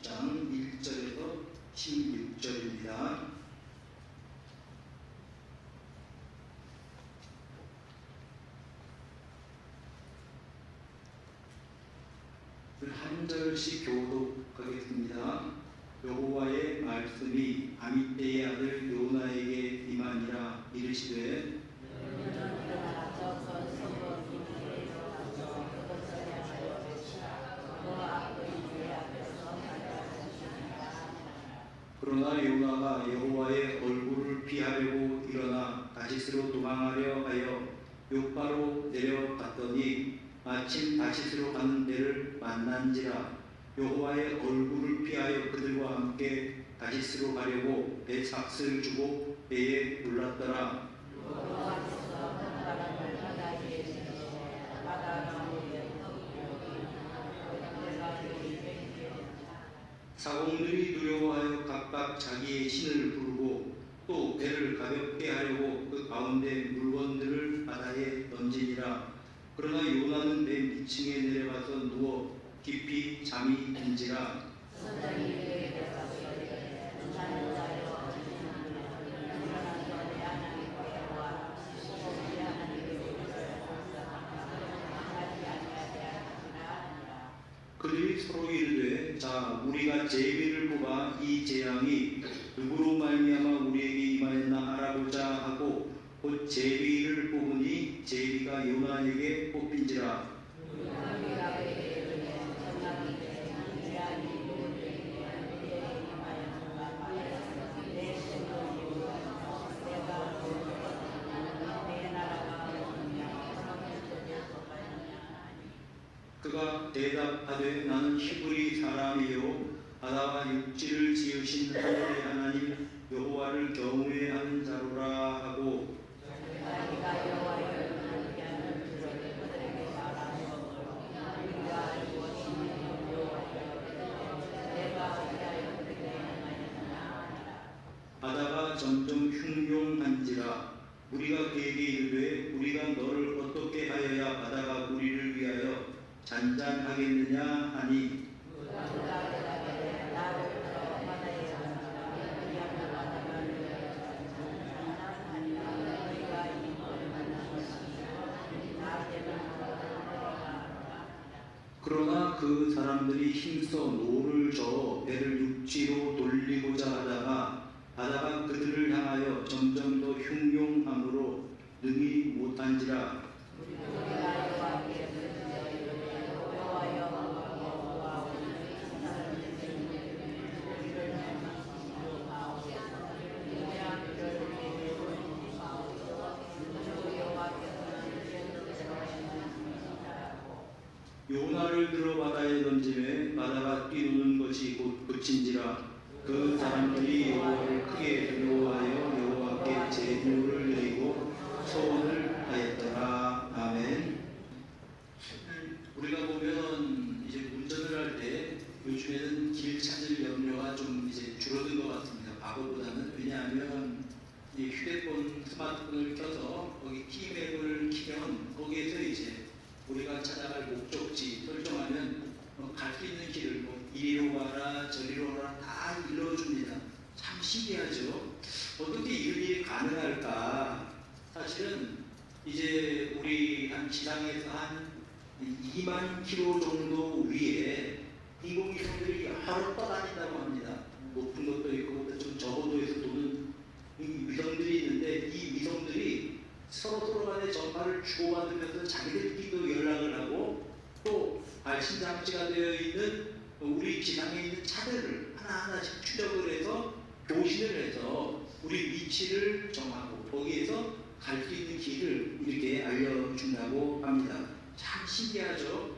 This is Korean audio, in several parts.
10장 1절에서 16절입니다. 한 절씩 교독하겠습니다. 여호와의 말씀이 아미떼의 아들 요나에게 임하니라. 이르시되 그러나 요나가 여호와의 얼굴을 피하려고 일어나 다시스로 도망하려 하여 요파로 내려갔더니 마침 다시스로 가는 데를 만난지라. 여호와의 얼굴을 피하여 그들과 함께 다시스로 가려고 배 삭슬 주고 배에 올랐더라. 사공들이 두려워하여 각각 자기의 신을 부르고 또 배를 가볍게 하려고 그 가운데 물건들을 바다에 던지니라. 그러나 요나는 배 밑층에 내려가서 누워 깊이 잠이 든지라. 그들이 서로 이르되 자 우리가 제비를 뽑아 이 재앙이 누구로 말미암아 우리에게 임하였나 알아보자 하고 곧 제비를 뽑으니 제비가 요나에게 뽑힌지라. 그가 대답하되 나는 히브리 사람이요 바다와 육지를 지으신 하늘의 하나님 여호와를 경외하는 자로라 하고 바다가 점점 흉흉한지라. 우리가 그에게 이르되 우리가 너를 어떻게 하여야 바다가 우리를 위하여 잔잔하겠느냐 하니 그러나 그 사람들이 힘써 노를 저어 배를 육지로 돌리고자 하다가 바다가 그들을 향하여 점점 더 흉흉함으로 능히 못한지라. 요나를 들어 바다에 던지매 바다가 뛰노는 것이 곧 그친지라. 그 사람들이 여호와를 크게 두려워하여 여호와께 제물을 드리고 소원을 하였더라. 아멘. 우리가 보면 이제 운전을 할 때 요즘에는 길 찾을 염려가 좀 이제 줄어든 것 같습니다. 과거보다는. 왜냐하면 이 휴대폰 스마트폰을 켜서 거기 키맵을 키면 거기에서 이제 우리가 찾아갈 목적지 설정하면 갈 수 있는 길을 이리로 가라 저리로 가라 다 일러줍니다. 참 신기하죠. 어떻게 이런 일이 가능할까. 사실은 이제 우리 한 지상에서 한 2만 킬로 정도 위에 인공위성들이 여러 떠다닌다고 합니다. 높은 것도 있고 좀 저고도에서 도는 위성들이 있는데 이 위성들이 서로 간에 전파를 주고받으면서 자기들끼리도 연락을 하고 또 발신장치가 되어 있는 우리 지상에 있는 차들을 하나하나씩 추적을 해서 교신을 해서 우리 위치를 정하고 거기에서 갈 수 있는 길을 이렇게 알려준다고 합니다. 참 신기하죠.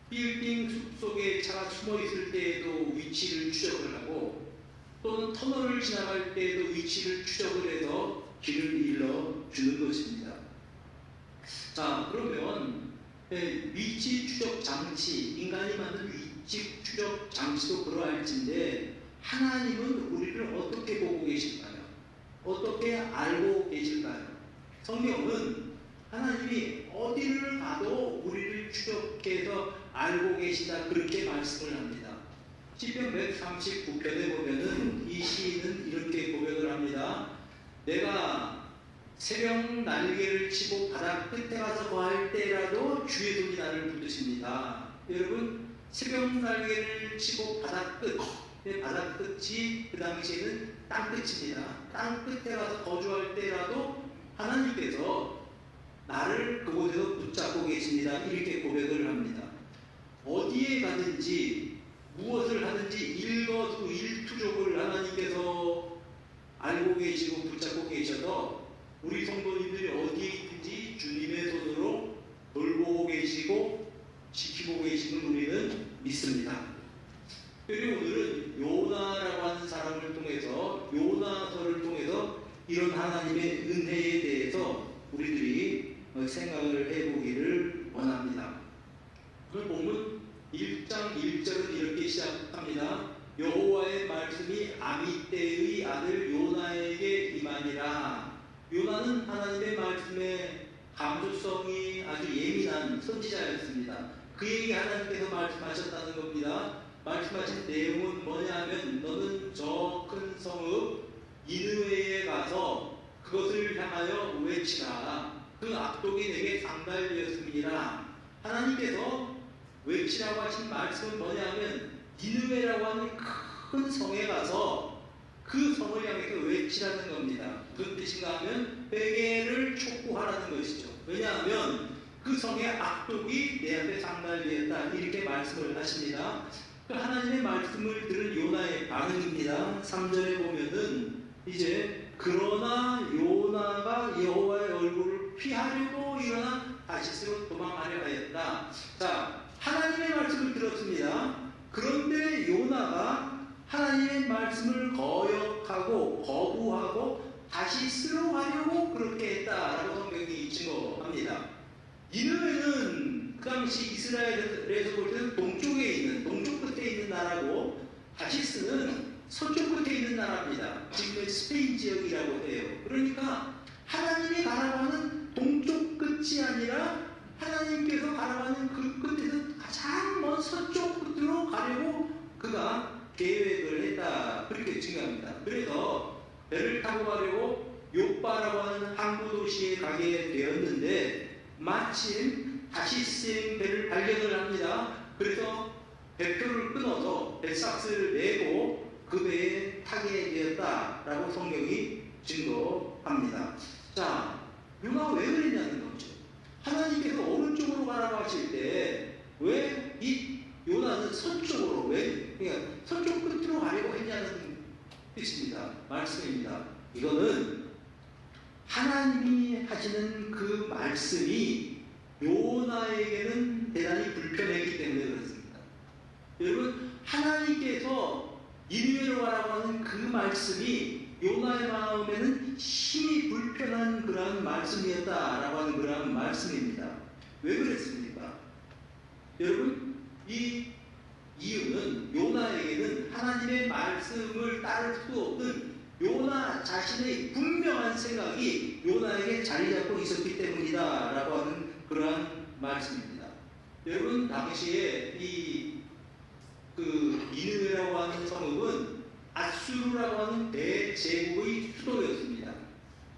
빌딩 숲속에 차가 숨어 있을 때에도 위치를 추적을 하고 또는 터널을 지나갈 때에도 위치를 추적을 해서 길을 일러주는 것입니다. 자, 그러면 위치 추적 장치, 인간이 만든 위치 추적 장치도 그러할진데 하나님은 우리를 어떻게 보고 계실까요? 어떻게 알고 계실까요? 성경은 하나님이 어디를 가도 우리를 추적해서 알고 계시다 그렇게 말씀을 합니다. 시편 139편에 보면은 이 시인은 이렇게 고백을 합니다. 내가 새벽 날개를 치고 바다 끝에 가서 거할 때라도 주의 손이 나를 붙드십니다. 여러분, 새벽 날개를 치고 바다 끝, 바다 끝이 그 당시에는 땅 끝입니다. 땅 끝에 가서 거주할 때라도 하나님께서 나를 그곳에서 붙잡고 계십니다. 이렇게 고백을 합니다. 어디에 가든지 무엇을 하든지 일거수일투족을 하나님께서 알고 계시고 붙잡고 계셔서 우리 성도님들이 어디에 있든지 주님의 손으로 돌보고 계시고 지키고 계시는 우리는 믿습니다. 그리고 오늘은 요나라고 하는 사람을 통해서, 요나서를 통해서 이런 하나님의 은혜에 대해서 우리들이 생각을 해보기를 원합니다. 오늘 본문 1장 1절은 이렇게 시작합니다. 여호와의 말씀이 아미떼의 아들 요나에게 임하니라. 요나는 하나님의 말씀에 감수성이 아주 예민한 선지자였습니다. 그에게 하나님께서 말씀하셨다는 겁니다. 말씀하신 내용은 뭐냐면 너는 저 큰 성읍 니느웨에 가서 그것을 향하여 외치라. 그 악독이 내게 상달되었음이니라. 하나님께서 외치라고 하신 말씀은 뭐냐면 니느웨라고 하는 큰 성에 가서 그 성을 향해서 외치라는 겁니다. 무슨 뜻인가 하면 회개를 촉구하라는 것이죠. 왜냐하면 그 성의 악독이 내 앞에 상달되었다. 이렇게 말씀을 하십니다. 하나님의 말씀을 들은 요나의 반응입니다. 3절에 보면은 이제 그러나 요나가 여호와의 얼굴을 피하려고 일어나 다시스로 도망하려 하였다. 자, 하나님의 말씀을 들었습니다. 그런데 요나가 하나님의 말씀을 거역하고 거부하고 다시스로 가려고 그렇게 했다라고 성경이 증거합니다. 니느웨는 그 당시 이스라엘에서 볼 때는 동쪽에 있는, 동쪽 끝에 있는 나라고, 다시스는 서쪽 끝에 있는 나라입니다. 지금의 스페인 지역이라고 해요. 그러니까 하나님이 가라가는 동쪽 끝이 아니라 하나님께서 가라가는 그 끝에서 가장 먼 서쪽 끝으로 가려고 그가 계획을 했다. 그렇게 증가합니다. 그래서 배를 타고 가려고 요빠라고 하는 항구 도시에 가게 되었는데 마침 다시스의 배를 발견을 합니다. 그래서 배표를 끊어서 배삭스를 내고 그 배에 타게 되었다라고 성경이 증거합니다. 자, 요나가 왜 그랬냐는 거죠. 하나님께서 오른쪽으로 가라고 하실 때 왜 이 요나는 서쪽으로 그러니까 서쪽 끝으로 가려고 했냐는 뜻입니다. 말씀입니다. 이거는 하나님이 하시는 그 말씀이 요나에게는 대단히 불편했기 때문에 그렇습니다. 여러분, 하나님께서 니느웨로 가라고 하는 그 말씀이 요나의 마음에는 심히 불편한 그러한 말씀이었다라고 하는 그러한 말씀입니다. 왜 그랬습니까? 여러분, 이 이유는 요나에게는 하나님의 말씀을 따를 수 없는 요나 자신의 분명한 생각이 요나에게 자리 잡고 있었기 때문이다 라고 하는 그러한 말씀입니다. 여러분, 당시에 니느웨라고 하는 성읍은 아수르라고 하는 대제국의 수도였습니다.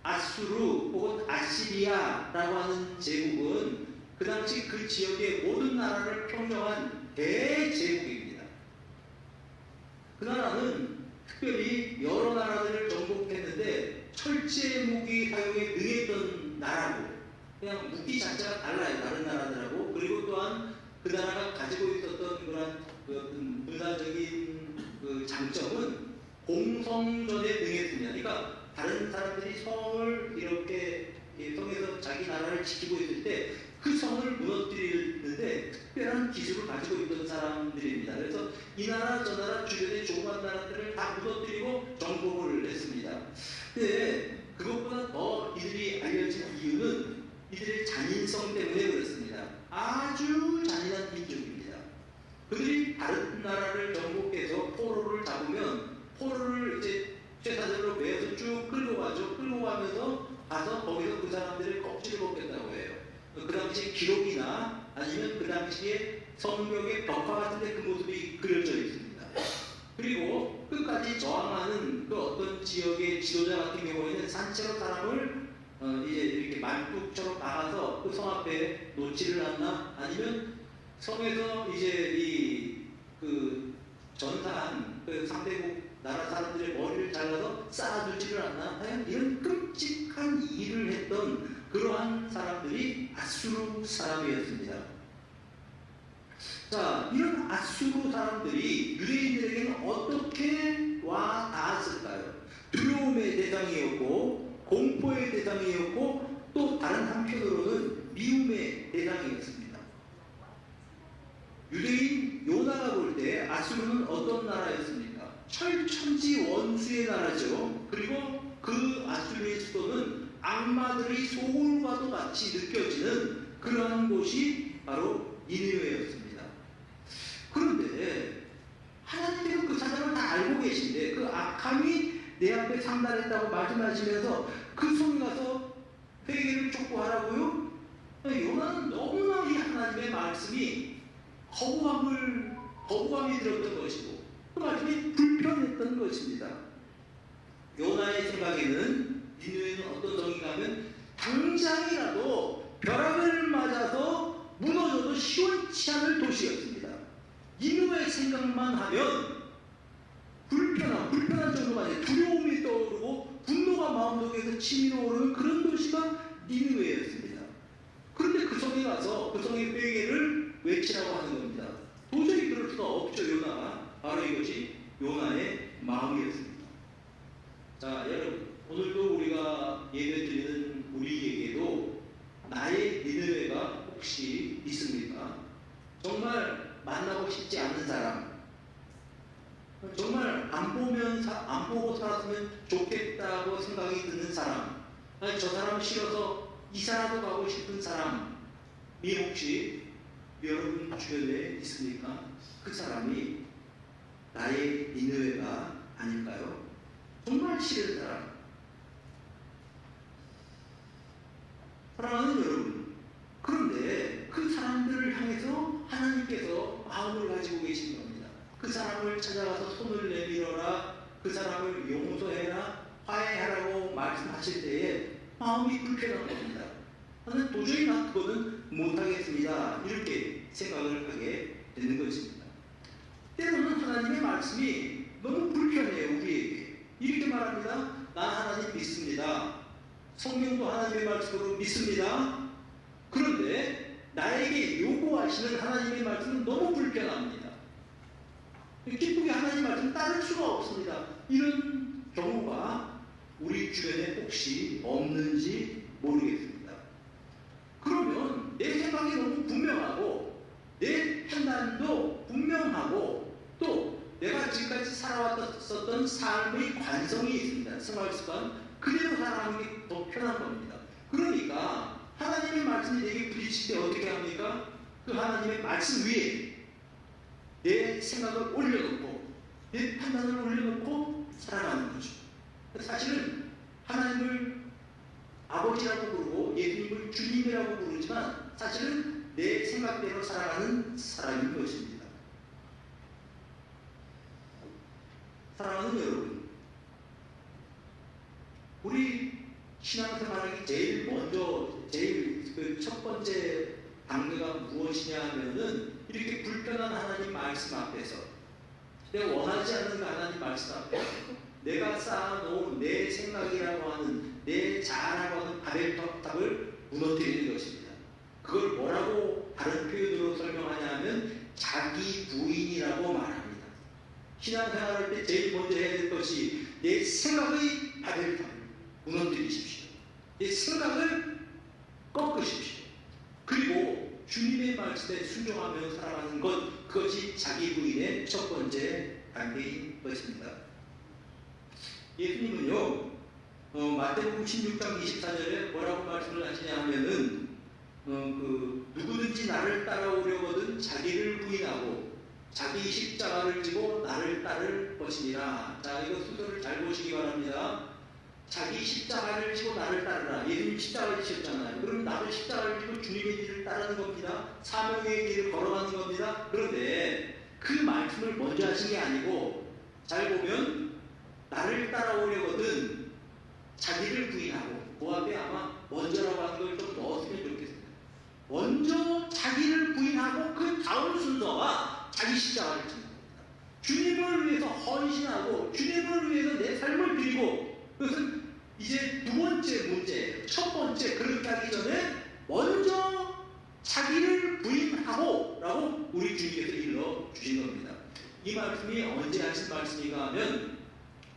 아수르 혹은 아시리아라고 하는 제국은 그 당시 그 지역의 모든 나라를 평정한 대제국입니다. 그 나라는 특별히 여러 나라들을 정복했는데 철제 무기 사용에 능했던 나라고, 그냥 무기 자체가 달라요, 다른 나라들하고. 그리고 또한 그 나라가 가지고 있었던 그런 문화적인 그 장점은 공성전에 능했습니다. 그러니까 다른 사람들이 성을 이렇게 성에서 자기 나라를 지키고 있을 때 그 성을 무너뜨리는데 특별한 기술을 가지고 있던 사람들입니다. 그래서 이 나라 저 나라 주변의 조그만 나라들을 다 무너뜨리고 정복을 했습니다. 근데 그것보다 더 이들이 알려진 이유는 이들의 잔인성 때문에 그렇습니다. 아주 잔인한 민족입니다. 그들이 다른 나라를 정복해서 포로를 잡으면 포로를 이제 쇠사슬로 매어서 쭉 끌고 가죠. 끌고 가면서 가서 거기서 그 사람들의 껍질을 벗겼다고 해요. 그 당시에 기록이나 아니면 그 당시에 성벽의 벽화 같은 데 그 모습이 그려져 있습니다. 지역의 지도자 같은 경우에는 산채로 사람을 이제 이렇게 말뚝처럼 나가서 그 성 앞에 놓지를 않나, 아니면 성에서 이제 그 전사한 그 상대국 나라 사람들의 머리를 잘라서 쌓아두지를 않나, 이런 끔찍한 일을 했던 그러한 사람들이 아수르 사람이었습니다. 자, 이런 아수르 사람들이 유대인들에게는 어떻게 와 닿았을까요? 두려움의 대상이었고, 공포의 대상이었고, 또 다른 한편으로는 미움의 대상이었습니다. 유대인 요나가 볼 때 아수르는 어떤 나라였습니까? 철천지 원수의 나라죠. 그리고 그 아수르의 수도는 악마들이 소울과도 같이 느껴지는 그러한 곳이 바로 니느웨였습니다. 그런데 하나님께서 그 사람을 다 알고 계신데 그 악함이 내 앞에 상달했다고 말씀하시면서 그 성에 가서 회개를 촉구하라고요? 요나는 너무나 이 하나님의 말씀이 거부감이 들었던 것이고 그 말씀이 불편했던 것입니다. 요나의 생각에는 니느웨는 어떤 성인가 하면 당장이라도 벼락을 맞아서 무너져도 시원치 않을 도시였습니다. 니느웨 생각만 하면 불편한 정도가 아니라 두려움이 떠오르고 분노가 마음속에서 치밀어 오르는 그런 도시가 니느웨였습니다. 그런데 그 성에 가서 그 성의 회개를 외치라고 하는 겁니다. 도저히 그럴 수가 없죠. 요나가 바로 이것이 요나의 마음이었습니다. 자, 여러분, 오늘도 우리가 예배드리는 우리에게도 나의 니느웨가 혹시 있습니까? 정말 만나고 싶지 않은 사람, 정말 안 보고 살았으면 좋겠다고 생각이 드는 사람, 아니, 저 사람 싫어서 이사라도 가고 싶은 사람이 혹시 여러분 주변에 있습니까? 그 사람이 나의 니느웨가 아닐까요? 정말 싫은 사람. 사랑하는 여러분, 그런데 그 사람들을 향해서 하나님께서 마음을 가지고 계신 겁니다. 그 사람을 찾아가서 손을 내밀어라, 그 사람을 용서해라, 화해하라고 말씀하실 때에 마음이 불편한 겁니다. 나는 도저히 그거는 못하겠습니다. 이렇게 생각을 하게 되는 것입니다. 때로는 하나님의 말씀이 너무 불편해요, 우리에게. 이렇게 말합니다. 나 하나님 믿습니다. 성경도 하나님의 말씀으로 믿습니다. 그런데 나에게 요구하시는 하나님의 말씀은 너무 불편합니다. 기쁘게 하나님 말씀 따를 수가 없습니다. 이런 경우가 우리 주변에 혹시 없는지 모르겠습니다. 그러면 내 생각이 너무 분명하고 내 판단도 분명하고 또 내가 지금까지 살아왔었던 삶의 관성이 있습니다. 생활 습관, 그대로 살아가는 게 더 편한 겁니다. 그러니까 하나님의 말씀이 내게 부딪힐 때 어떻게 합니까? 그 하나님의 말씀 위에 내 생각을 올려놓고 내 판단을 올려놓고 살아가는 거죠. 사실은 하나님을 아버지라고 부르고 예수님을 주님이라고 부르지만 사실은 내 생각대로 살아가는 사람인 것입니다. 사랑하는 여러분, 우리 신앙생활하기 제일 그 첫 번째 단계가 무엇이냐 하면은 이렇게 불편한 하나님 말씀 앞에서 내가 원하지 않는 그 하나님 말씀 앞에 내가 쌓아놓은 내 생각이라고 하는 내 자아라고 하는 바벨탑을 무너뜨리는 것입니다. 그걸 뭐라고 다른 표현으로 설명하냐 하면 자기 부인이라고 말합니다. 신앙생활할 때 제일 먼저 해야 될 것이 내 생각의 바벨탑을 무너뜨리십시오. 내 생각을 꺾으십시오. 그리고 주님의 말씀에 순종하며 살아가는 것, 그것이 자기 부인의 첫 번째 단계인 것입니다. 예수님은요, 마태복음 16장 24절에 뭐라고 말씀을 하시냐 하면은 누구든지 나를 따라오려거든 자기를 부인하고 자기 십자가를 지고 나를 따를 것이니라. 자, 이거 순서를 잘 보시기 바랍니다. 자기 십자가를 지고 나를 따르라. 예수님 십자가를 지셨잖아요. 그럼 나도 십자가를 지고 주님의 길을 따르는 겁니다. 사명의 길을 걸어가는 겁니다. 그런데 그 말씀을 먼저 하신 게 아니고 잘 보면 나를 따라오려거든 자기를 부인하고, 그 앞에 아마 먼저라고 하는 걸 좀 넣었으면 좋겠습니다. 먼저 자기를 부인하고 그 다음 순서가 자기 십자가를 짓는 겁니다. 주님을 위해서 헌신하고 주님을 위해서 내 삶을 드리고, 그것은 이제 두 번째 문제예요. 첫 번째, 그렇게 하기 전에 먼저 자기를 부인하고 라고 우리 주님께서 일러 주신 겁니다. 이 말씀이 언제 하신 말씀인가 하면,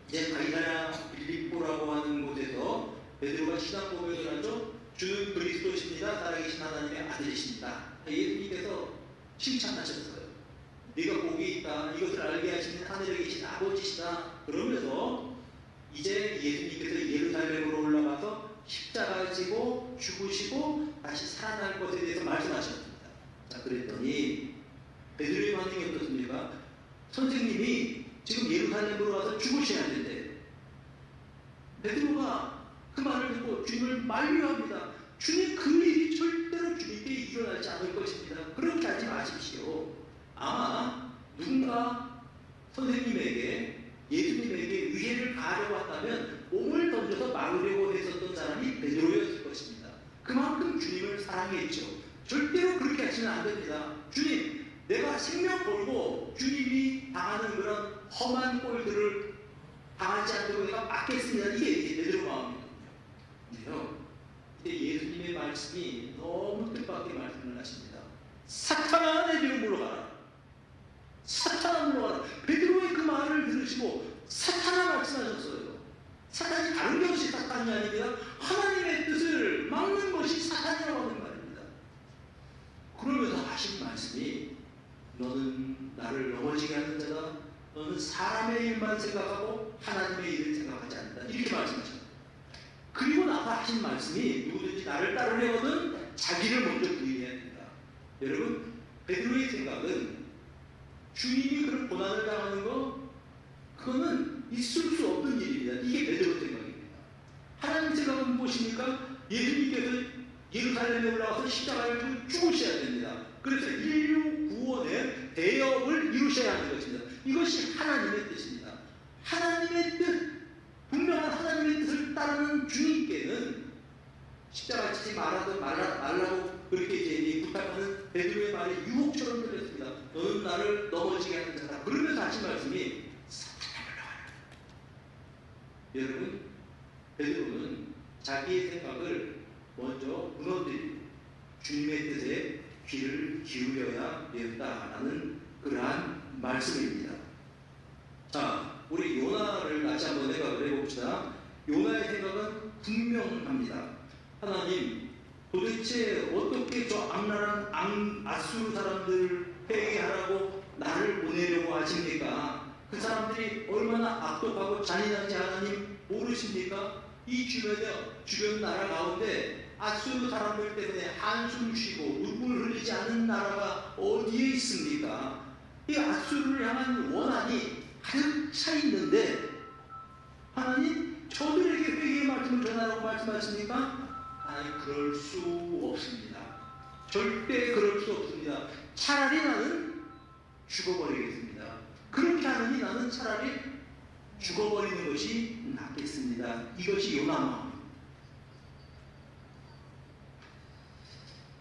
이제 가이사랴 빌립보라고 하는 곳에서 베드로가 신앙 고백을 하죠. 주는 그리스도십니다. 살아계신 하나님의 아들이십니다. 예수님께서 칭찬하셨어요. 네가 복이 있다. 이것을 알게 하시는 하늘에 계신 아버지시다. 그러면서 이제 예수님께서 예루살렘으로 올라가서 십자가 지고 죽으시고 다시 살아날 것에 대해서 말씀하셨습니다. 자, 그랬더니 베드로의 반응이 어떻습니까? 선생님이 지금 예루살렘으로 와서 죽으셔야 되는데, 베드로가 그 말을 듣고 주님을 만류합니다. 주님, 그 일이 절대로 주님께 일어나지 않을 것입니다. 그렇게 하지 마십시오. 아마 누군가 선생님에게, 예수님에게 위해를 가하려고 한다면 몸을 던져서 막으려고 했었던 사람이 베드로였을 것입니다. 그만큼 주님을 사랑했죠. 절대로 그렇게 하시면 안 됩니다. 주님, 내가 생명 걸고 주님이 당하는 그런 험한 꼴들을 당하지 않도록 내가 막겠습니다. 이게 베드로 마음이거든요. 근데요, 이제 예수님의 말씀이 너무 뜻밖의 말씀을 하십니다. 사탄아, 내 뒤로 물러가라. 사탄아, 물러가라. 베드로의 그 말을 들으시고 사탄아 말씀하셨어요. 사탄이 다른 것이 사탄이 아닙니다. 하나님의 뜻을 막는 것이 사탄이라고 하는 말입니다. 그러면서 하신 말씀이, 너는 나를 넘어지게 하는 자다. 너는 사람의 일만 생각하고 하나님의 일을 생각하지 않는다. 이렇게 말씀하셨습니다. 그리고 나서 하신 말씀이, 누구든지 나를 따르려거든 자기를 먼저 부인해야 된다. 여러분, 베드로의 생각은 주님이 그런 고난을 당하는 거, 그거는 있을 수 없는 일입니다. 이게 베드로 생각입니다. 하나님 생각은 무엇입니까? 예수님께서 예루살렘에 올라가서 십자가를 지고 죽으셔야 됩니다. 그래서 인류 구원의 대업을 이루셔야 하는 것입니다. 이것이 하나님의 뜻입니다. 하나님의 뜻, 분명한 하나님의 뜻을 따르는 주님께는 십자가 지지 말라고 그렇게 이제 부탁하는 베드로의 말이 유혹처럼 들렸습니다. 너는 나를 넘어지게 하는 자다. 그러면서 하신 말씀이 사탄아, 물러가라. 여러분, 베드로는 자기의 생각을 먼저 무너뜨리고 주님의 뜻에 귀를 기울여야 되었다라는 그러한 말씀입니다. 자, 우리 요나를 다시 한번 생각을 해봅시다. 요나의 생각은 분명합니다. 하나님, 도대체 어떻게 저 악랄한 아수르 사람들을 회개하라고 나를 보내려고 하십니까? 그 사람들이 얼마나 악독하고 잔인한지 하나님 모르십니까? 이 주변 나라 가운데 아수르 사람들 때문에 한숨 쉬고 눈물 흘리지 않는 나라가 어디에 있습니까? 이 아수르를 향한 원한이 가득 차 있는데, 하나님, 저들에게 회개의 말씀을 전하라고 말씀하십니까? 하나님, 그럴 수 없습니다. 절대 그럴 수 없습니다. 차라리 나는 죽어버리겠습니다. 그렇게 하느니 나는 차라리 죽어버리는 것이 낫겠습니다. 이것이 요나 마음.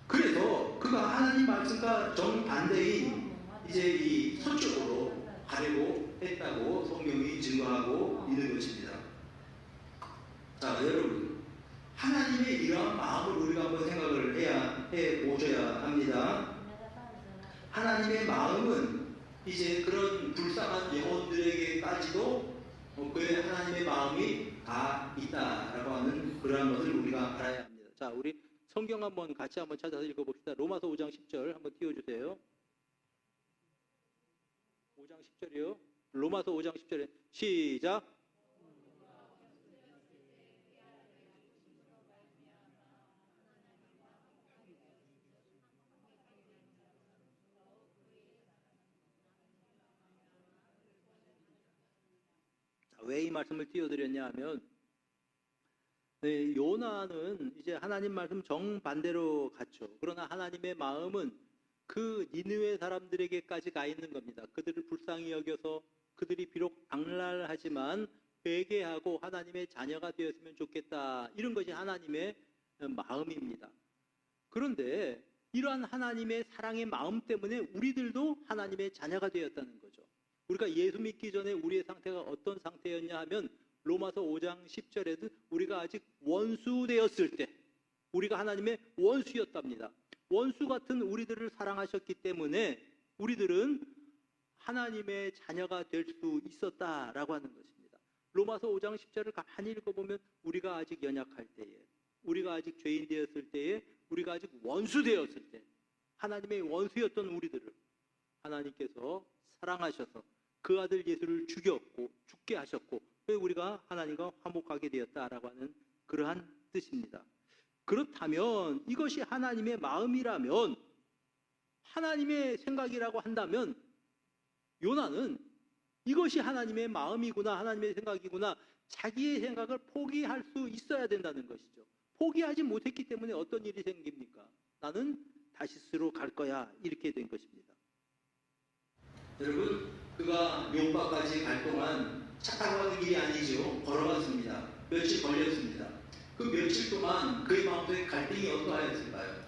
그래서 그가 하나님 말씀과 정반대인 이제 이 서쪽으로 가려고 했다고 성경이 증거하고 있는 것입니다. 자, 여러분, 하나님의 이러한 마음을 우리가 한번 생각을 해 보셔야 합니다. 하나님의 마음은 이제 그런 불쌍한 영혼들에게까지도 그의 하나님의 마음이 다 있다라고 하는 그러한 것을 우리가 알아야 합니다. 자, 우리 성경 한번 같이 한번 찾아서 읽어봅시다. 로마서 5장 10절 한번 띄워주세요. 5장 10절이요. 로마서 5장 10절에 시작. 왜 이 말씀을 띄워드렸냐 하면, 요나는 이제 하나님 말씀 정반대로 갔죠. 그러나 하나님의 마음은 그 니느웨 사람들에게까지 가 있는 겁니다. 그들을 불쌍히 여겨서 그들이 비록 악랄하지만 회개하고 하나님의 자녀가 되었으면 좋겠다. 이런 것이 하나님의 마음입니다. 그런데 이러한 하나님의 사랑의 마음 때문에 우리들도 하나님의 자녀가 되었다는 거죠. 우리가 예수 믿기 전에 우리의 상태가 어떤 상태였냐 하면 로마서 5장 10절에도 우리가 아직 원수 되었을 때 우리가 하나님의 원수였답니다. 원수 같은 우리들을 사랑하셨기 때문에 우리들은 하나님의 자녀가 될 수 있었다라고 하는 것입니다. 로마서 5장 10절을 가만히 읽어보면 우리가 아직 연약할 때에, 우리가 아직 죄인 되었을 때에, 우리가 아직 원수 되었을 때 하나님의 원수였던 우리들을 하나님께서 사랑하셔서 그 아들 예수를 죽게 하셨고 우리가 하나님과 화목하게 되었다라고 하는 그러한 뜻입니다. 그렇다면 이것이 하나님의 마음이라면, 하나님의 생각이라고 한다면 요나는 이것이 하나님의 마음이구나, 하나님의 생각이구나, 자기의 생각을 포기할 수 있어야 된다는 것이죠. 포기하지 못했기 때문에 어떤 일이 생깁니까? 나는 다시스로 갈 거야, 이렇게 된 것입니다. 여러분, 그가 요바까지 갈 동안 차 타고 가는 길이 아니죠. 걸어갔습니다. 며칠 걸렸습니다. 그 며칠 동안 그의 마음속에 갈등이 어떠하였을까요?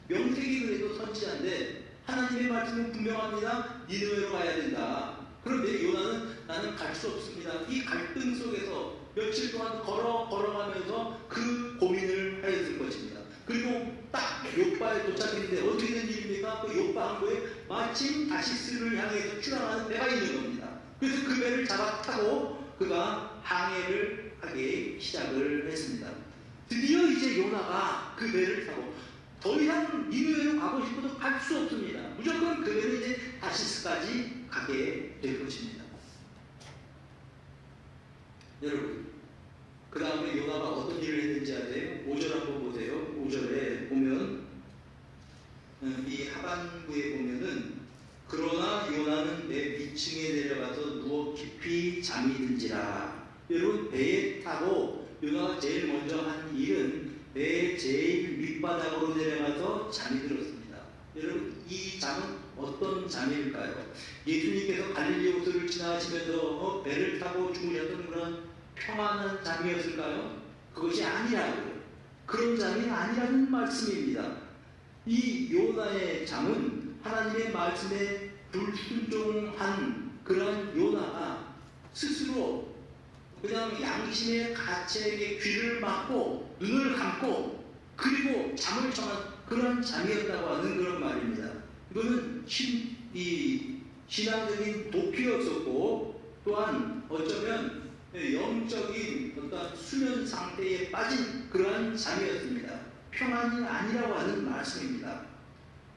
명색이 그래도 선지자인데 하나님의 말씀은 분명합니다. 니느웨로 가야 된다. 그런데 요나는 나는 갈 수 없습니다. 이 갈등 속에서 며칠 동안 걸어가면서 그 고민을 하였을 것입니다. 그리고 딱 요바에 도착했는데 어떻게 된 일입니까? 그 요바 항구에 마침 다시스를 향해서 출항하는 배가 있는 겁니다. 그래서 그 배를 잡아 타고 그가 항해를 하기 시작을 했습니다. 드디어 이제 요나가 그 배를 타고 더 이상 니느웨로 가고 싶어도 갈 수 없습니다. 무조건 그 배는 이제 다시스까지 가게 될 것입니다. 여러분, 그 다음에 요나가 어떤 일을 했는지 아세요? 5절 한번 보세요. 5절에 보면 이 하반부에 보면은 그러나 요나는 내 위층에 내려가서 누워 깊이 잠이 들지라. 여러분, 배에 타고 요나가 제일 먼저 한 일은 배 제일 밑바닥으로 내려가서 잠이 들었습니다. 여러분, 이 잠은 어떤 잠일까요? 예수님께서 갈릴리 호수를 지나시면서 배를 타고 주무셨던 그런 평안한 잠이었을까요? 그것이 아니라고요. 그런 잠이 아니라는 말씀입니다. 이 요나의 잠은 하나님의 말씀에 불순종한 그런 요나가 스스로 그냥 양심의 가책에 귀를 막고 눈을 감고 그리고 잠을 청한 그런 잠이었다고 하는 그런 말입니다. 이거는 신앙적인 도피였었고 또한 어쩌면 영적인 어떤 수면 상태에 빠진 그러한 잠이었습니다. 평안이 아니라고 하는 말씀입니다.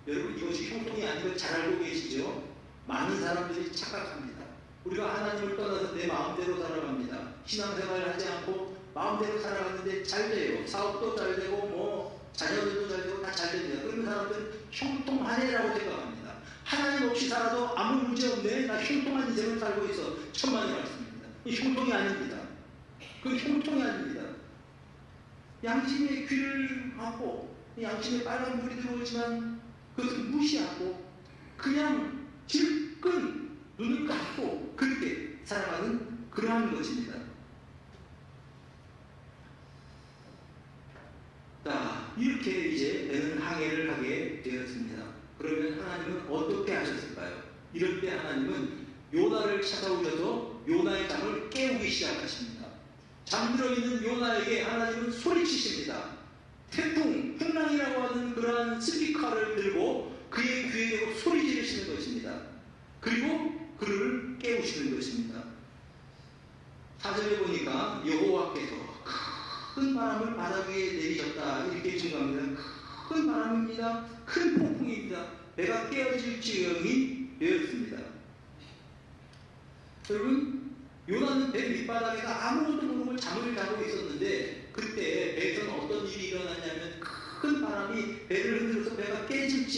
여러분, 이것이 형통이 아닌 걸 잘 알고 계시죠? 많은 사람들이 착각합니다. 우리가 하나님을 떠나서 내 마음대로 살아갑니다. 신앙생활을 하지 않고 마음대로 살아가는데 잘 돼요. 사업도 잘 되고 뭐 자녀들도 잘 되고 다 잘 됩니다. 그런 사람들은 형통하네라고 생각합니다. 하나님 없이 살아도 아무 문제 없네. 나 형통한 인생을 살고 있어. 천만의 말씀입니다. 이 형통이 아닙니다. 그건 형통이 아닙니다. 양심의 귀를 막고 양심에 빨간 불이 들어오지만 그것을 무시하고 그냥 질끈 눈을 감고 그렇게 살아가는 그러한 것입니다. 자, 이렇게 이제 배는 항해를 하게 되었습니다. 그러면 하나님은 어떻게 하셨을까요? 이럴 때 하나님은 요나를 찾아오셔서 요나의 잠을 깨우기 시작하십니다. 잠들어 있는 요나에게 하나님은 소리치십니다. 태풍, 풍랑이라고 하는 그러한 스피커를 들고 그의 귀에 대고 소리 지르시는 것입니다. 그리고 그를 깨우시는 것입니다. 4절에 보니까 여호와께서 큰 바람을 바다 위에 내리셨다 이렇게 증거합니다. 큰 바람입니다. 큰 폭풍입니다. 배가 깨어질 지경이 되었습니다. 여러분, 요나는 배 밑바닥에서 아무것도 모르고 잠을 자고 있었는데 그때 배에서는 어떤 일이 일어났냐면 큰 바람이 배를 흔들어서 배가 깨질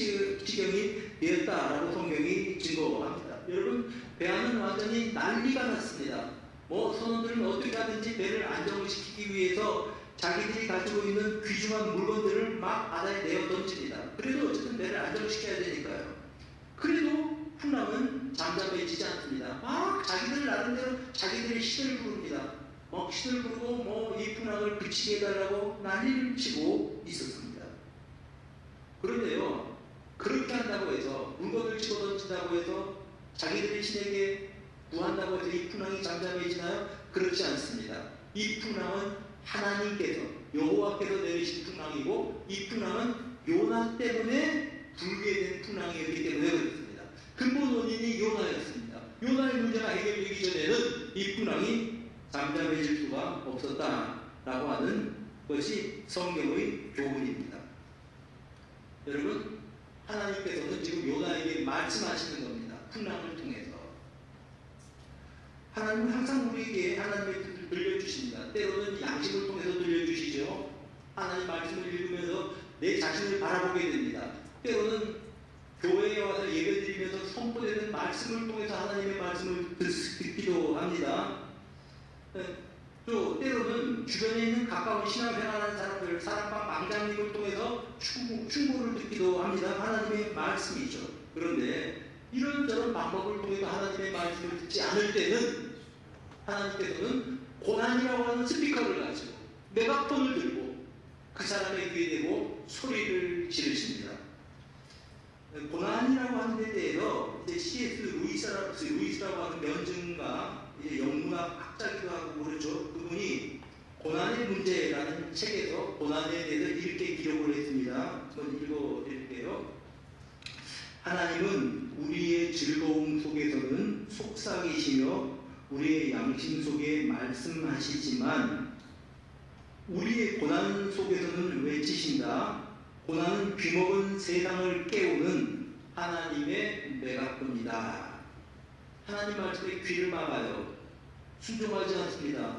지경이 되었다라고 성경이 증거합니다. 여러분, 배 안은 완전히 난리가 났습니다. 선원들은 어떻게 하든지 배를 안정시키기 위해서 자기들이 가지고 있는 귀중한 물건들을 막 바다에 내어 던집니다. 그래도 어쨌든 배를 안정시켜야 되니까요. 그래도 풍랑은 잠잠해지지 않습니다. 막 자기들 나름대로 자기들의 시대를 부릅니다. 막 시들 부르고 뭐 이 풍랑을 그치게 해달라고 난리를 치고 있었습니다. 그런데요, 그렇게 한다고 해서 물건을 집어던진다고 해서 자기들의 신에게 구한다고 해서 이 풍랑이 잠잠해지나요? 그렇지 않습니다. 이 풍랑은 하나님께서 여호와께서 내리신 풍랑이고 이 풍랑은 요나 때문에 불게 된 풍랑이었기 때문에 그렇습니다. 근본 원인이 요나였습니다. 요나의 문제가 해결되기 전에는 이 풍랑이 잠잠해질 수가 없었다라고 하는 것이 성경의 교훈입니다. 여러분, 하나님께서는 지금 요나에게 말씀하시는 겁니다. 풍랑을 통해서. 하나님은 항상 우리에게 하나님의 뜻을 들려주십니다. 때로는 양심을 통해서 들려주시죠. 하나님 말씀을 읽으면서 내 자신을 바라보게 됩니다. 때로는 교회에 와서 예배드리면서 선포되는 말씀을 통해서 하나님의 말씀을 듣기도 합니다. 또 때로는 주변에 있는 가까운 신앙생활하는 사람들, 사랑방 망장님을 통해서 충고를 듣기도 합니다. 하나님의 말씀이죠. 그런데 이런저런 방법을 통해서 하나님의 말씀을 듣지 않을 때는 하나님께서는 고난이라고 하는 스피커를 가지고 메가폰을 들고 그 사람의 귀에 대고 소리를 지르십니다. 고난이라고 하는 데 대해서 이제 C.S. 루이스라고 하는 면증가, 이제 영문학 학자기도 하고 그렇죠. 그분이 고난의 문제라는 책에서 고난에 대해서 이렇게 기록을 했습니다. 한번 읽어드릴게요. 하나님은 우리의 즐거움 속에서는 속삭이시며 우리의 양심 속에 말씀하시지만 우리의 고난 속에서는 외치신다. 고난은 귀먹은 세상을 깨우는 하나님의 메가폰이다. 하나님 말씀에 귀를 막아요. 순종하지 않습니다.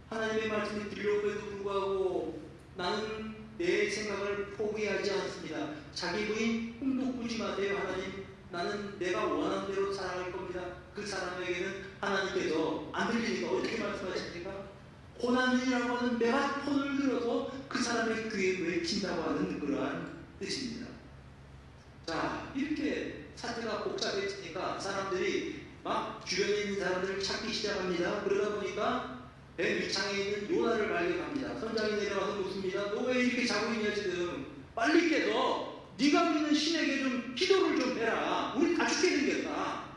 하나님의 말씀이 들려옴에도 불구하고 나는 내 생각을 포기하지 않습니다. 자기 부인 꿈도 마세요. 하나님, 나는 내가 원하는 대로 살아갈 겁니다. 그 사람에게는 하나님께서 안 들리니까 어떻게 말씀하십니까? 고난이라고 하는 메가폰을 들어서 그 사람의 귀에 외친다고 하는 그러한 뜻입니다. 자, 이렇게 사태가 복잡해지니까 사람들이 막 주변에 있는 사람들을 찾기 시작합니다. 그러다 보니까 배 위창에 있는 요나를 발견합니다. 선장이 내려와서 묻습니다. 너 왜 이렇게 자고 있냐 지금? 빨리 깨서 네가 믿는 신에게 좀 기도를 좀 해라. 우리 다 죽게 생겼다.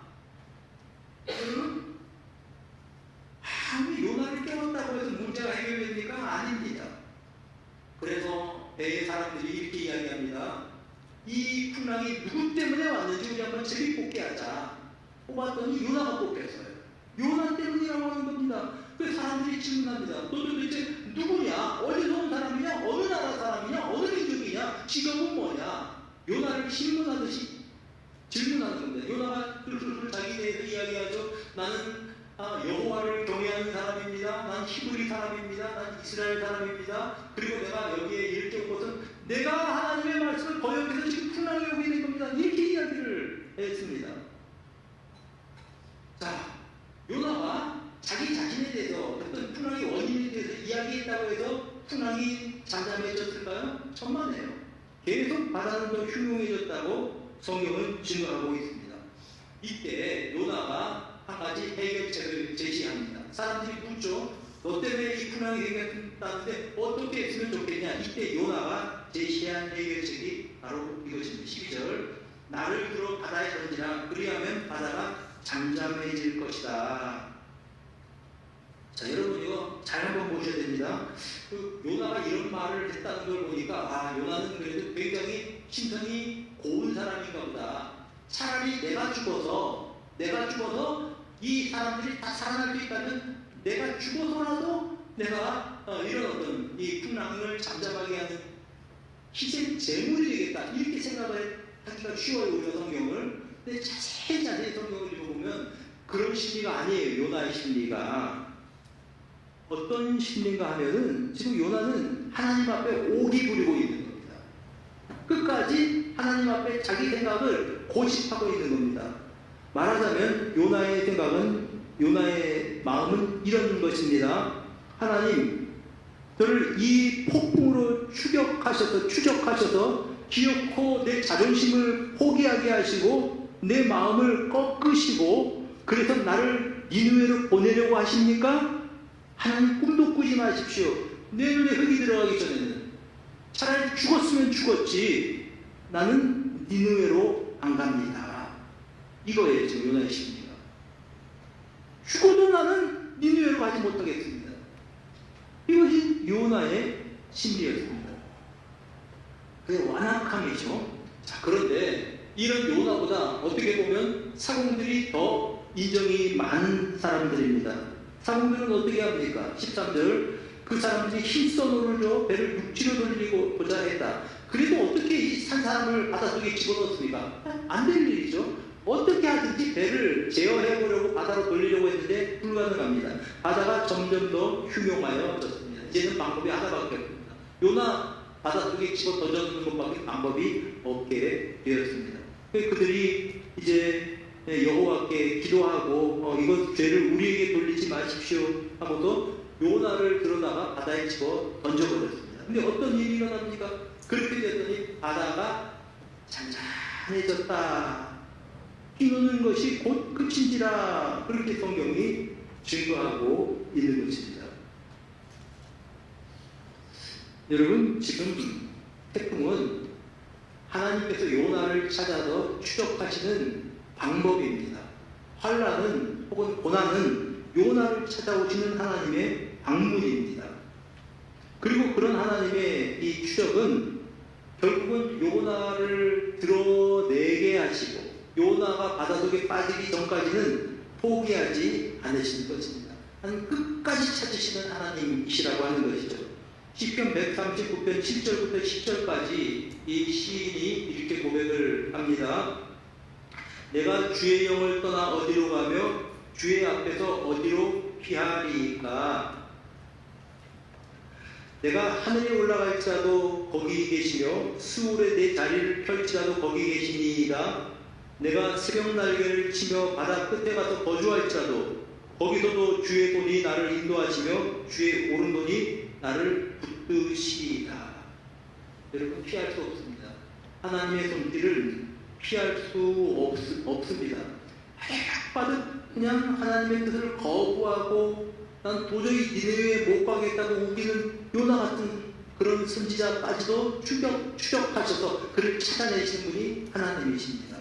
우리 요나를 깨웠다고 해서 문제가 해결됩니까? 아닙니다. 그래서 배의 사람들이 이렇게 이야기합니다. 이 풍랑이 누구 때문에 왔는지 우리 한번 재밌게 하자. 뽑았더니 요나가 뽑혔어요. 요나 때문이라고 하는 겁니다. 그 사람들이 질문합니다. 너 도대체 누구냐? 어디서 온 사람이냐? 어느 나라 사람이냐? 어느 민족이냐? 직업은 뭐냐? 요나를 질문하듯이 질문하는 겁니다. 요나가 술술 자기 대해서 이야기하죠. 나는 여호와를 경외하는 사람입니다. 난 히브리 사람입니다. 난 이스라엘 사람입니다. 그리고 내가 여기에 이렇게 온 것은 내가 하나님의 말씀을 거역해서 지금 풍랑이 오게 된 겁니다. 이렇게 이야기를 했습니다. 자, 요나가 자기 자신에 대해서 어떤 풍랑의 원인에 대해서 이야기했다고 해서 풍랑이 잠잠해졌을까요? 천만에요. 계속 바다는 더 흉흉해졌다고 성경은 증거하고 있습니다. 이때 요나가 한 가지 해결책을 제시합니다. 사람들이 묻죠. 너 때문에 이 풍랑이 생겼다는데 어떻게 했으면 좋겠냐. 이때 요나가 제시한 해결책이 바로 이것입니다. 12절 나를 들어 바다에 던지라. 그리하면 바다가 잠잠해질 것이다. 자, 여러분 이거 잘 한번 보셔야 됩니다. 그 요나가 이런 말을 했다는 걸 보니까 요나는 그래도 굉장히 심성이 고운 사람인가 보다. 차라리 내가 죽어서 이 사람들이 다 살아날 수 있다면 내가 죽어서라도 내가 이런 어떤 이 풍랑을 잠잠하게 하는 희생 제물이 되겠다. 이렇게 생각을 하기가 쉬워요, 우리가 성경을. 근데 자세히 성경을 읽어보면 그런 심리가 아니에요. 요나의 심리가 어떤 심리인가 하면은 지금 요나는 하나님 앞에 오기 부리고 있는 겁니다. 끝까지 하나님 앞에 자기 생각을 고집하고 있는 겁니다. 말하자면 요나의 마음은 이런 것입니다. 하나님, 저를 이 폭풍으로 추적하셔서 기어코 내 자존심을 포기하게 하시고 내 마음을 꺾으시고 그래서 나를 니느웨로 보내려고 하십니까? 하나님 꿈도 꾸지 마십시오. 내 눈에 흙이 들어가기 전에는 차라리 죽었으면 죽었지 나는 니느웨로 안 갑니다. 이거예요 지금 요나의 심리가. 죽어도 나는 니느웨로 가지 못하겠습니다. 이것이 요나의 심리였습니다. 그게 완악함이죠. 자, 그런데 이런 요나보다 어떻게 보면 사공들이 더 인정이 많은 사람들입니다. 사공들은 어떻게 합니까? 13절 그 사람들이 힘써 노를 배를 육지로 돌리고 보자 했다. 그래도 어떻게 이 산 사람을 바닷속에 집어넣습니까? 안 될 일이죠. 어떻게 하든지 배를 제어해보려고 바다로 돌리려고 했는데 불가능합니다. 바다가 점점 더 흉용하여졌습니다. 이제는 방법이 하나밖에 없습니다. 요나 바닷속에 집어 던져놓는 것밖에 방법이 없게 되었습니다. 그들이 이제 여호와께 기도하고 이것 죄를 우리에게 돌리지 마십시오 하고도 요나를 들어다가 바다에 집어 던져버렸습니다. 근데 어떤 일이 일어납니까? 그렇게 됐더니 바다가 잔잔해졌다. 비오는 것이 곧 끝인지라 그렇게 성경이 증거하고 있는 것입니다. 여러분 지금 태풍은 하나님께서 요나를 찾아서 추적하시는 방법입니다. 환난은 혹은 고난은 요나를 찾아오시는 하나님의 방문입니다. 그리고 그런 하나님의 이 추적은 결국은 요나를 드러내게 하시고 요나가 바닷속에 빠지기 전까지는 포기하지 않으시는 것입니다. 하나님 끝까지 찾으시는 하나님이시라고 하는 것이죠. 시편 139편 7절부터 10절까지 이 시인이 이렇게 고백을 합니다. 내가 주의 영을 떠나 어디로 가며 주의 앞에서 어디로 피하리까? 내가 하늘에 올라갈지라도 거기 계시며 스울에 내 자리를 펼치라도 거기 계시니이다. 내가 새벽 날개를 치며 바다 끝에 가서 거주할지라도 거기서도 주의 손이 나를 인도하시며 주의 오른손이 나를 붙드시리다. 여러분 피할 수 없습니다. 하나님의 손길을 피할 수 없습니다. 받은 그냥 하나님의 뜻을 거부하고 난 도저히 니네에 못 가겠다고 우기는 요나 같은 그런 선지자까지도 추적하셔서 그를 찾아내시는 분이 하나님이십니다.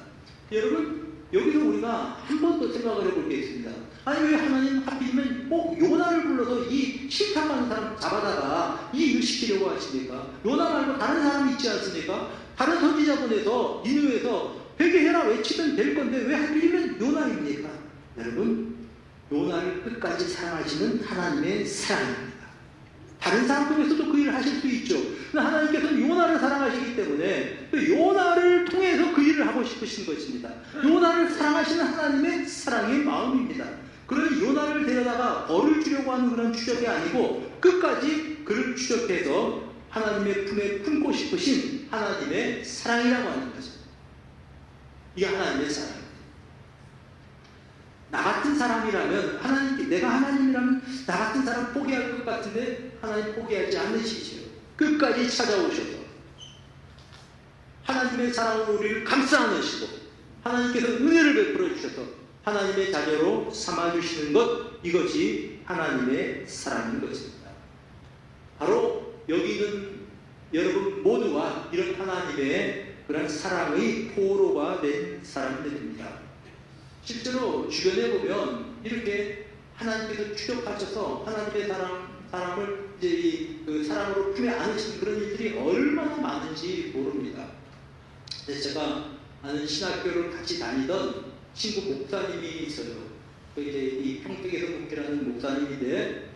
여러분 여기서 우리가 한 번 더 생각을 해볼 게 있습니다. 아니 왜 하나님 하필이면 꼭 요나를 불러서 이 실패하는 사람 잡아다가 이 일을 시키려고 하십니까? 요나 말고 다른 사람이 있지 않습니까? 다른 선지자분에서 니느웨에서 회개해라 외치면 될 건데 왜 하필이면 요나입니까? 여러분 요나를 끝까지 사랑하시는 하나님의 사랑입니다. 다른 사람 통해서도 그 일을 하실 수 있죠. 하나님께서는 요나를 사랑하시기 때문에 요나를 통해서 그 일을 하고 싶으신 것입니다. 요나를 사랑하시는 하나님의 사랑의 마음입니다. 그러니 요나를 데려다가 벌을 주려고 하는 그런 추적이 아니고 끝까지 그를 추적해서 하나님의 품에 품고 싶으신 하나님의 사랑이라고 하는 거죠. 이게 하나님의 사랑입니다. 나 같은 사람이라면 내가 하나님이라면 나 같은 사람 포기할 것 같은데 하나님 포기하지 않으시죠. 끝까지 찾아오셔서 하나님의 사랑으로 우리를 감싸 안으시고 하나님께서 은혜를 베풀어 주셔서 하나님의 자녀로 삼아주시는 것, 이것이 하나님의 사랑인 것입니다. 바로 여기 있는 여러분 모두가 이런 하나님의 그런 사랑의 포로가 된 사람들입니다. 실제로 주변에 보면 이렇게 하나님께서 추적하셔서 하나님의 사람을 이제 그 사랑으로 품에 안으신 그런 일들이 얼마나 많은지 모릅니다. 제가 아는 신학교를 같이 다니던 친구 목사님이 있어요. 이제 이 평택에서 목회하는 목사님인데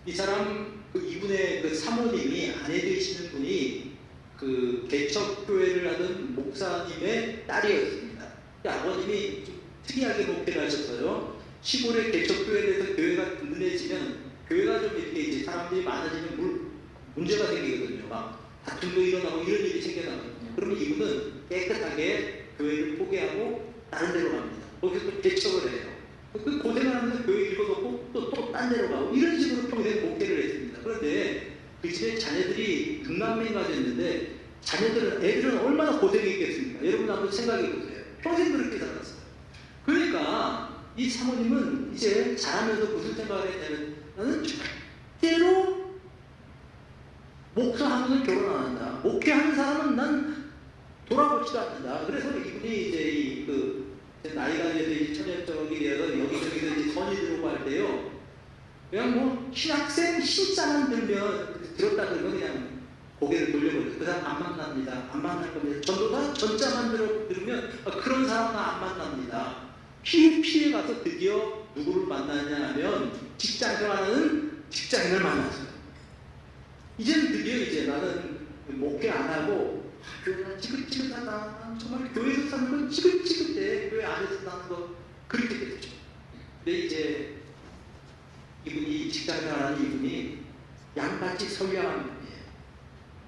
이 사람 이분의 그 사모님이 아내 되시는 분이 그 개척교회를 하던 목사님의 딸이었습니다. 아버님이 좀 특이하게 목회를 하셨어요. 시골의 개척교회에서 교회가 든든해지면 교회가 좀 이렇게 이제 사람들이 많아지면 문제가 생기거든요. 막 다툼도 일어나고 이런 일이 생겨나거든요. 그러면 이분은 깨끗하게 교회를 포기하고 다른 데로 갑니다. 거기서 또 개척을 해요. 그 고생을 하면서 교회 읽어놓고 또 딴 데로 가고 이런 식으로 평생 목회를 했습니다. 그런데 그 집에 자녀들이 등남매가 됐는데 애들은 얼마나 고생했겠습니까? 여러분 한번 생각해 보세요. 평생 그렇게 살았어요. 그러니까 이 사모님은 이제 자라면서 무슨 생각을 했냐면 나는 절대로 목사하면서 결혼 안 한다. 목회하는 사람은 난 돌아보지도 않는다. 그래서 이분이 이제 제 나이가 돼서 이제 천연적이 되어서 여기저기서 이제 선이 들어오고 할 때요. 그냥 뭐 신학생 신자만 들었다 그러면 그냥 고개를 돌려버려요. 그 사람 안 만납니다. 안 만날 겁니다. 전도사 전자만 들으면 그런 사람은 안 만납니다. 피해 가서 드디어 누구를 만나냐 하면 직장생활하는 직장인을 만났어요. 이제는 드디어 이제 나는 목회 안 하고 교회가 지긋지긋하다. 정말 교회에서 사는 건 지긋지긋해. 교회 안에서 사는 거 그렇게 됐죠. 근데 이제 이분이 직장생활하는 이분이 양같이 선량한 분이에요.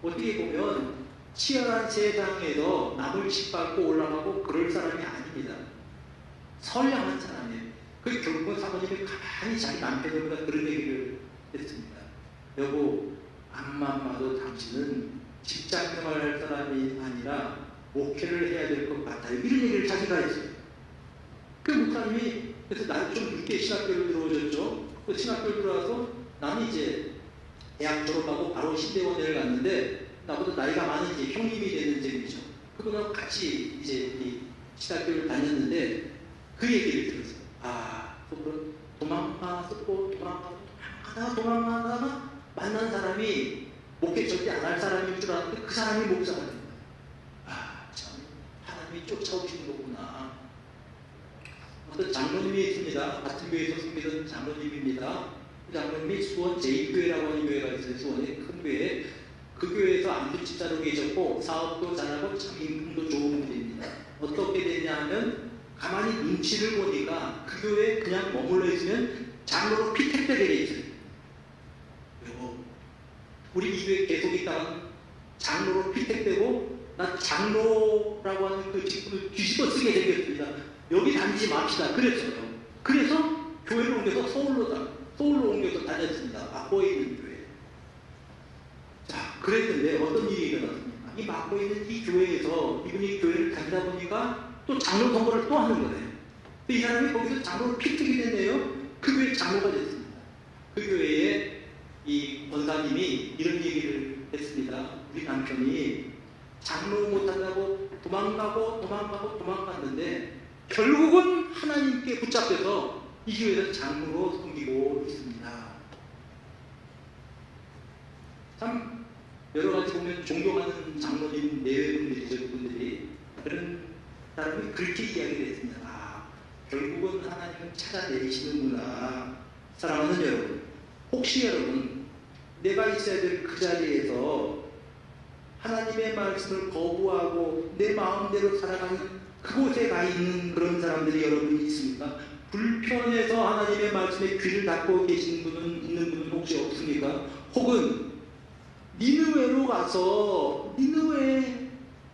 어떻게 보면 치열한 세상에서 남을 짓밟고 올라가고 그럴 사람이 아닙니다. 선량한 사람이에요. 그 결국은 사모님이 가만히 자기 남편보다 그런 얘기를 했습니다. 여보, 앞만 봐도 당신은 직장생활 할 사람이 아니라 목회를 해야 될 것 같아요. 이런 얘기를 자기가 했어요. 그 목사님이 그래서 나는 좀 늦게 신학교를 들어오셨죠. 그 신학교를 들어와서 나는 이제 대학 졸업하고 바로 신대원회를 갔는데 나보다 나이가 많은 이제 형님이 되는 셈이죠. 그분하고 같이 이제 이 신학교를 다녔는데 그 얘기를 들었어요. 그분 도망가다가 만난 사람이 목회 절대 안 할 사람인 줄 알았는데 그 사람이 목사가 된 거예요. 참 하나님이 쫓아오시는 거구나. 어떤 장로님이 있습니다. 같은 교회에서 섬기던 장로님입니다. 그 장로님이 수원 제2교회라고 하는 교회가 있어요. 수원에 큰 교회. 그 교회에서 안수집사로 계셨고 사업도 잘하고 참 인품도 좋은 분입니다. 어떻게 됐냐 하면 가만히 눈치를 보니까 그 교회에 그냥 머물러 있으면 장로로 피택되게 돼 있어요. 그리고 우리 이 교회에 계속 있다가 장로로 피택되고 난 장로라고 하는 그 직분을 뒤집어 쓰게 생겼습니다. 여기 다니지 맙시다. 그랬어요. 그래서 교회를 옮겨서 서울로 옮겨서 다녔습니다. 막고에 있는 교회. 자, 그랬는데 어떤 일이 일어났습니까? 이 막고에 있는 이 교회에서 이분이 교회를 다니다 보니까 또 장로 선거를 또 하는 거예요. 이 사람이 거기서 장로로 피특이 됐네요. 그 교회 장로가 됐습니다. 그 교회에 이 권사님이 이런 얘기를 했습니다. 우리 남편이 장로 못한다고 도망갔는데 결국은 하나님께 붙잡혀서 이 교회에서 장로로 섬기고 있습니다. 참 여러 가지 보면 존경하는 장로님 내외분들이죠. 그분들이 그런 사람이 그렇게 이야기를 했습니다. 결국은 하나님은 찾아내시는구나. 사랑하는 여러분, 혹시 여러분 내가 있어야 될 그 자리에서 하나님의 말씀을 거부하고 내 마음대로 살아가는 그곳에 가 있는 그런 사람들이 여러분이 있습니까? 불편해서 하나님의 말씀에 귀를 닫고 계신 분은 있는 분은 혹시 없습니까? 혹은 니느웨로 가서 니느웨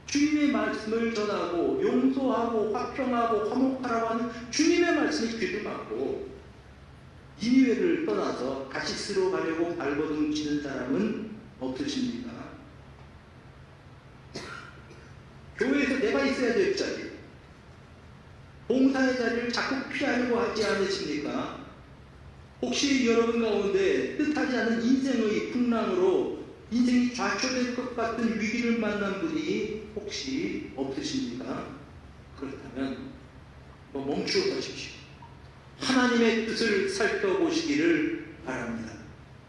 주님의 말씀을 전하고 용서하고 화평하고 화목하라고 하는 주님의 말씀에 귀를 막고 니느웨를 떠나서 가시스로 가려고 발버둥 치는 사람은 없으십니까? 교회에서 내가 있어야 될 자리, 봉사의 자리를 자꾸 피하려고 하지 않으십니까? 혹시 여러분 가운데 뜻하지 않은 인생의 풍랑으로 인생이 좌초될 것 같은 위기를 만난 분이 혹시 없으십니까? 그렇다면 멈추어 서십시오. 하나님의 뜻을 살펴보시기를 바랍니다.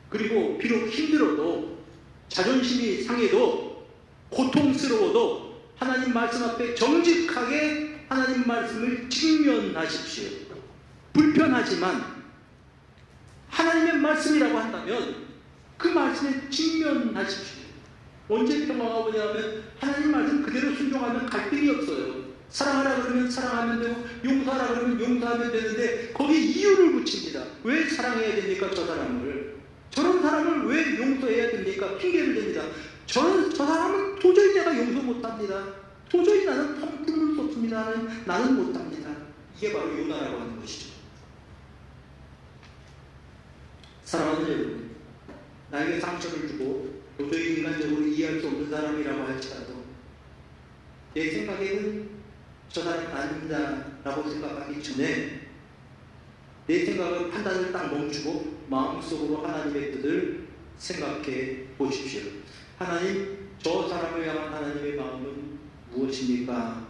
그리고 비록 힘들어도 자존심이 상해도 고통스러워도 하나님 말씀 앞에 정직하게 하나님 말씀을 직면하십시오. 불편하지만 하나님의 말씀이라고 한다면 그 말씀에 직면하십시오. 언제 평화가 오냐면 하나님 말씀 그대로 순종하면 갈등이 없어요. 사랑하라 그러면 사랑하면 되고 용서하라 그러면 용서하면 되는데 거기에 이유를 붙입니다. 왜 사랑해야 됩니까? 저 사람을. 저런 사람을 왜 용서해야 됩니까? 핑계를 댑니다. 저 사람은 도저히 내가 용서 못합니다. 도저히 나는 텀틈을 쏟습니다. 나는 못합니다. 이게 바로 요나라고 하는 것이죠. 사랑하는 여러분, 나에게 상처를 주고 도저히 인간적으로 이해할 수 없는 사람이라고 할지라도 내 생각에는 저 사람은 아닙니다 라고 생각하기 전에 내 생각을 판단을 딱 멈추고 마음속으로 하나님의 뜻을 생각해 보십시오. 하나님, 저 사람을 향한 하나님의 마음은 무엇입니까?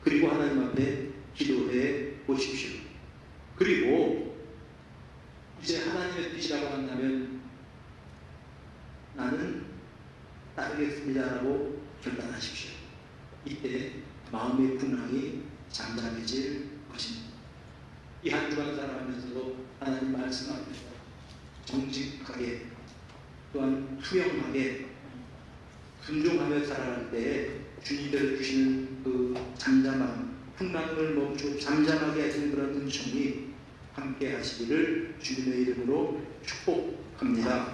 그리고 하나님 앞에 기도해 보십시오. 그리고 이제 하나님의 뜻이라고 한다면 나는 따르겠습니다라고 결단하십시오. 이때 마음의 풍랑이 잠잠해질 것입니다. 이 한 주간 살아가면서도 하나님 말씀 앞에서 정직하게 또한 투명하게 순종하며 살아갈 때 주님께서 주시는 그 잠잠함, 풍랑을 멈추고 잠잠하게 하시는 그런 은총이 함께 하시기를 주님의 이름으로 축복합니다.